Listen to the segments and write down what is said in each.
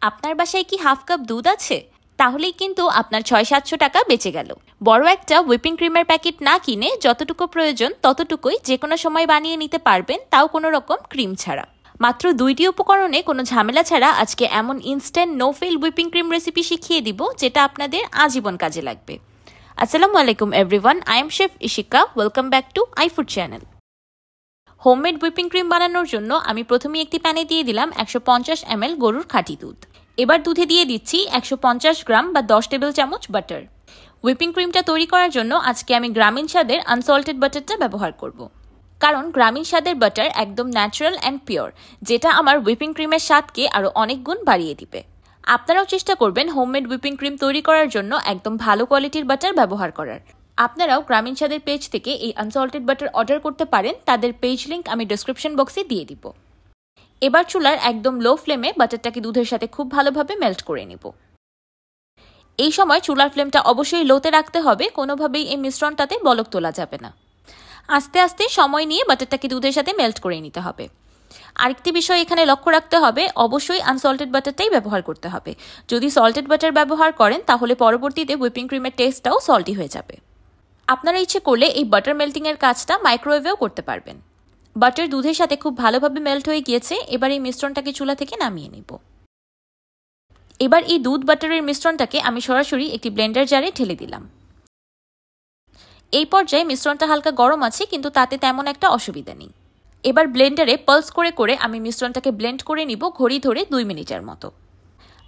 আপনার বাসায় কি হাফ কাপ দুধ আছে? তাহলেই কিন্তু আপনার ৬০০-৭০০ টাকা বেঁচে গেল। বড় একটা হুইপিং ক্রিমের প্যাকেট না কিনে যতটুকু প্রয়োজন ততটুকুই যে কোনো সময় বানিয়ে নিতে পারবেন, তাও কোনো রকম ক্রিম ছাড়া। মাত্র ২টি উপকরণে কোনো ঝামেলা ছাড়া আজকে এমন instant no fail whipping cream recipe শিখিয়ে দিব যেটা আপনাদের আজীবন কাজে লাগবে। আসসালামু আলাইকুম everyone, I am chef Ishika. Welcome back to iFood channel. Homemade whipping cream বানানোর জন্য আমি প্রথমে একটি প্যানে দিয়ে দিলাম ১৫০ ml গরুর খাঁটি দুধ। এবার দুধে দিয়ে দিচ্ছি ১৫০ গ্রাম বা ১০ টেবিল চামচ বাটার। হুইপিং ক্রিমটা তৈরি করার জন্য আজকে আমি গ্রামীণ স্বাদের আনসল্টেড বাটারটা ব্যবহার করব। কারণ গ্রামীণ স্বাদের বাটার একদম ন্যাচারাল অ্যান্ড পিওর, যেটা আমার হুইপিং ক্রিমের স্বাদকে আরও অনেক গুণ বাড়িয়ে দিবে। আপনারাও চেষ্টা করবেন হোমমেড হুইপিং ক্রিম তৈরি করার জন্য একদম ভালো কোয়ালিটির বাটার ব্যবহার করার। আপনারাও গ্রামীণ স্বাদের পেজ থেকে এই আনসল্টেড বাটার অর্ডার করতে পারেন, তাদের পেজ লিঙ্ক আমি ডেসক্রিপশন বক্সে দিয়ে দিব। এবার চুলার একদম লো ফ্লেমে বাটারটাকে দুধের সাথে খুব ভালোভাবে মেল্ট করে নিব। এই সময় চুলার ফ্লেমটা অবশ্যই লোতে রাখতে হবে, কোনোভাবেই এই মিশ্রণটাতে বলক তোলা যাবে না। আস্তে আস্তে সময় নিয়ে বাটারটাকে দুধের সাথে মেল্ট করে নিতে হবে। আরেকটি বিষয় এখানে লক্ষ্য রাখতে হবে, অবশ্যই আনসল্টেড বাটারটাই ব্যবহার করতে হবে। যদি সল্টেড বাটার ব্যবহার করেন তাহলে পরবর্তীতে হুইপিং ক্রিমের টেস্টটাও সল্টি হয়ে যাবে। আপনারা ইচ্ছে করলে এই বাটার মেল্টিংয়ের কাজটা মাইক্রোওয়েভেও করতে পারবেন। বাটার দুধের সাথে খুব ভালোভাবে মেল্ট হয়ে গিয়েছে। এবার এই মিশ্রণটাকে চুলা থেকে নামিয়ে নিব। এবার এই দুধ বাটারের মিশ্রণটাকে আমি সরাসরি একটি ব্লেন্ডার জারে ঢেলে দিলাম। এই পর্যায়ে মিশ্রণটা হালকা গরম আছে, কিন্তু তাতে তেমন একটা অসুবিধা নেই। এবার ব্লেন্ডারে পালস করে করে আমি মিশ্রণটাকে ব্লেন্ড করে নিব ঘড়ি ধরে ২ মিনিটের মতো।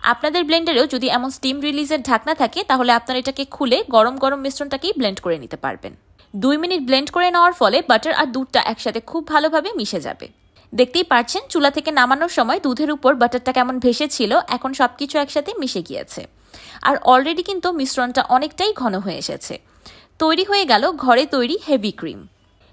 আপনাদের ব্লেন্ডারেও যদি এমন স্টিম রিলিজের ঢাকনা থাকে তাহলে আপনারা এটাকে খুলে গরম গরম মিশ্রণটাকেই ব্লেন্ড করে নিতে পারবেন। ২ মিনিট ব্লেন্ড করে নেওয়ার ফলে বাটার আর দুধটা একসাথে খুব ভালোভাবে মিশে যাবে। দেখতেই পাচ্ছেন চুলা থেকে নামানোর সময় দুধের উপর বাটারটা কেমন ভেসে ছিল, এখন সবকিছু একসাথে মিশে গিয়েছে। আর অলরেডি কিন্তু মিশ্রণটা অনেকটাই ঘন হয়ে এসেছে। তৈরি হয়ে গেল ঘরে তৈরি হেভি ক্রিম।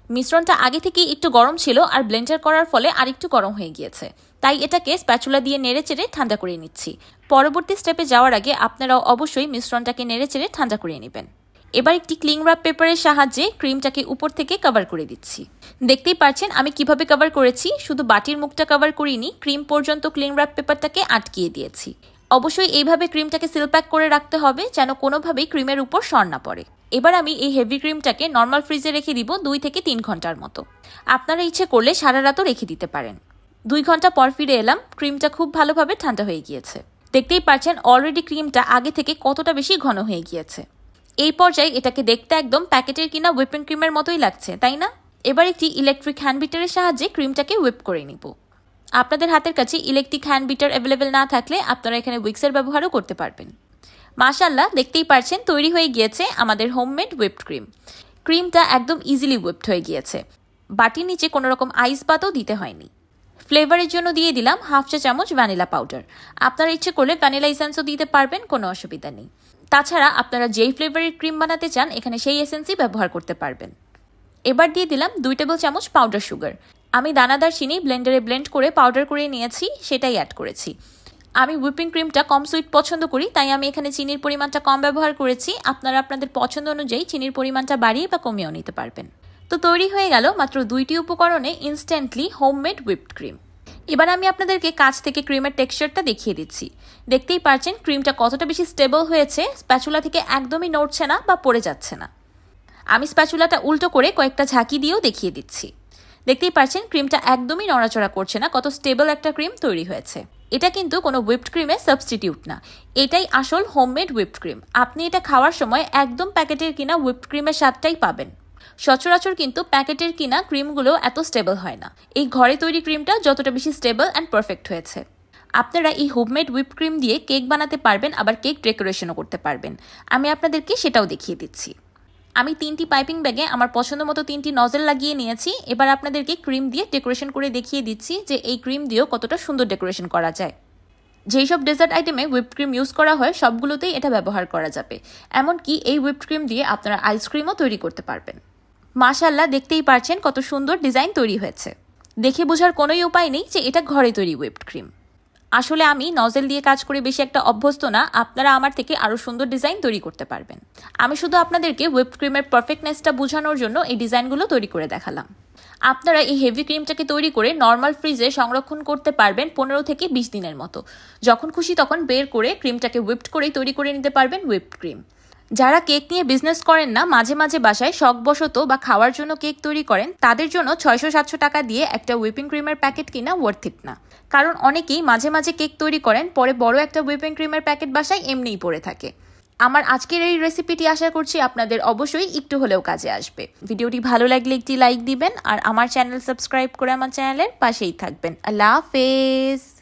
মিশ্রণটা আগে থেকেই একটু গরম ছিল আর ব্লেন্ডার করার ফলে আরেকটু গরম হয়ে গিয়েছে, তাই এটাকে স্প্যাচুলা দিয়ে নেড়েচেড়ে ঠান্ডা করে নিচ্ছি। পরবর্তী স্টেপে যাওয়ার আগে আপনারাও অবশ্যই মিশ্রণটাকে নেড়েচেড়ে ঠান্ডা করে নেবেন। এবার একটি ক্লিং র্যাপ পেপারের সাহায্যে ক্রিমটাকে উপর থেকে কভার করে দিচ্ছি। দেখতেই পাচ্ছেন আমি কিভাবে কভার করেছি, শুধু বাটির মুখটা কভার করিনি, ক্রিম পর্যন্ত ক্লিং র্যাপ পেপারটাকে আটকিয়ে দিয়েছি। অবশ্যই এইভাবে ক্রিমটাকে সিল প্যাক করে রাখতে হবে যেন কোনোভাবেই ক্রিমের উপর সর না পড়ে। এবার আমি এই হেভি ক্রিমটাকে নর্মাল ফ্রিজে রেখে দিব ২ থেকে ৩ ঘন্টার মতো। আপনারা ইচ্ছে করলে সারা রাতও রেখে দিতে পারেন। ২ ঘন্টা পর ফিরে এলাম, ক্রিমটা খুব ভালোভাবে ঠান্ডা হয়ে গিয়েছে। দেখতেই পাচ্ছেন অলরেডি ক্রিমটা আগে থেকে কতটা বেশি ঘন হয়ে গিয়েছে। এই পর্যায়ে এটাকে দেখতে একদম প্যাকেটের কিনা হুইপিং ক্রিমের মতোই লাগছে, তাই না? এবার একটি ইলেকট্রিক হ্যান্ড বিটারের সাহায্যে ক্রিমটাকে হুইপ করে নিব। আপনাদের হাতের কাছে ইলেকট্রিক হ্যান্ড বিটার অ্যাভেলেবেল না থাকলে আপনারা এখানে উইক্সের ব্যবহারও করতে পারবেন। মাশাআল্লাহ, দেখতেই পাচ্ছেন তৈরি হয়ে গিয়েছে আমাদের হোমমেড হুইপড ক্রিম। ক্রিমটা একদম ইজিলি হুইপড হয়ে গিয়েছে। বাটির নিচে কোনো রকম আইস পাতও দিতে হয়নি। ফ্লেভারের জন্য দিয়ে দিলাম 1/2 চা চামচ ভ্যানিলা পাউডার। আপনারা ইচ্ছে করলে ভ্যানিলা এসেন্সও দিতে পারবেন, কোনো অসুবিধা নেই। তাছাড়া আপনারা যেই ফ্লেভারের ক্রিম বানাতে চান এখানে সেই এসেন্সই ব্যবহার করতে পারবেন। এবার দিয়ে দিলাম 2 টেবিল চামচ পাউডার সুগার। আমি দানাদার চিনি ব্লেন্ডারে ব্লেন্ড করে পাউডার করে নিয়েছি, সেটাই অ্যাড করেছি। আমি হুইপিং ক্রিমটা কম সুইট পছন্দ করি, তাই আমি এখানে চিনির পরিমাণটা কম ব্যবহার করেছি। আপনারা আপনাদের পছন্দ অনুযায়ী চিনির পরিমাণটা বাড়িয়ে বা কমিয়েও নিতে পারবেন। তো তৈরি হয়ে গেল মাত্র 2টি উপকরণে ইনস্ট্যান্টলি হোমমেড হুইপড ক্রিম। এবার আমি আপনাদেরকে কাছ থেকে ক্রিমের টেক্সচারটা দেখিয়ে দিচ্ছি। দেখতেই পাচ্ছেন ক্রিমটা কতটা বেশি স্টেবল হয়েছে, স্প্যাচুলা থেকে একদমই নড়ছে না বা পড়ে যাচ্ছে না। আমি স্প্যাচুলাটা উল্টো করে কয়েকটা ঝাঁকি দিয়েও দেখিয়ে দিচ্ছি। দেখতেই পাচ্ছেন ক্রিমটা একদমই নড়াচড়া করছে না, কত স্টেবল একটা ক্রিম তৈরি হয়েছে। এটা কিন্তু কোনো হুইপড ক্রিমের সাবস্টিটিউট না, এটাই আসল হোমমেড হুইপড ক্রিম। আপনি এটা খাওয়ার সময় একদম প্যাকেটের কিনা হুইপড ক্রিমের স্বাদটাই পাবেন। সচরাচর কিন্তু প্যাকেটের কিনা ক্রিমগুলো এত স্টেবল হয় না। এই ঘরে তৈরি ক্রিমটা যতটা বেশি স্টেবল অ্যান্ড পারফেক্ট হয়েছে। আপনারা এই হোমমেড হুইপড ক্রিম দিয়ে কেক বানাতে পারবেন, আবার কেক ডেকোরেশনও করতে পারবেন। আমি আপনাদেরকে সেটাও দেখিয়ে দিচ্ছি। আমি 3টি পাইপিং ব্যাগে আমার পছন্দ মতো 3টি নজল লাগিয়ে নিয়েছি। এবার আপনাদেরকে ক্রিম দিয়ে ডেকোরেশন করে দেখিয়ে দিচ্ছি যে এই ক্রিম দিয়েও কতটা সুন্দর ডেকোরেশন করা যায়। যেই সব ডেজার্ট আইটেমে হুইপড ক্রিম ইউজ করা হয় সবগুলোতেই এটা ব্যবহার করা যাবে। এমনকি এই হুইপড ক্রিম দিয়ে আপনারা আইসক্রিমও তৈরি করতে পারবেন। মাশাআল্লাহ, দেখতেই পারছেন কত সুন্দর ডিজাইন তৈরি হয়েছে। দেখে বোঝার কোনোই উপায় নেই যে এটা ঘরে তৈরি হুইপড ক্রিম। আসলে আমি নজেল দিয়ে কাজ করে বেশি একটা অভ্যস্ত না, আপনারা আমার থেকে আরও সুন্দর ডিজাইন তৈরি করতে পারবেন। আমি শুধু আপনাদেরকে হুইপড ক্রিমের পারফেক্টনেসটা বোঝানোর জন্য এই ডিজাইনগুলো তৈরি করে দেখালাম। আপনারা এই হেভি ক্রিমটাকে তৈরি করে নর্মাল ফ্রিজে সংরক্ষণ করতে পারবেন 15 থেকে 20 দিনের মতো। যখন খুশি তখন বের করে ক্রিমটাকে হুইপড করেই তৈরি করে নিতে পারবেন হুইপড ক্রিম। যারা কেক নিয়ে বিজনেস করেন না, মাঝে মাঝে বাসায় শখবশত বা খাওয়ার জন্য কেক তৈরি করেন, তাদের জন্য 600-700 টাকা দিয়ে একটা হুইপিং ক্রিমের প্যাকেট কিনা ওয়ার্থ ইট না। কারণ অনেকেই মাঝে মাঝে কেক তৈরি করেন, পরে বড় একটা হুইপিং ক্রিমের প্যাকেট বাসায় এমনিই পড়ে থাকে। আমার আজকের এই রেসিপিটি আশা করছি আপনাদের অবশ্যই একটু হলেও কাজে আসবে। ভিডিওটি ভালো লাগলে একটি লাইক দিবেন আর আমার চ্যানেল সাবস্ক্রাইব করে আমার চ্যানেলের পাশেই থাকবেন। আল্লাহ হাফেজ।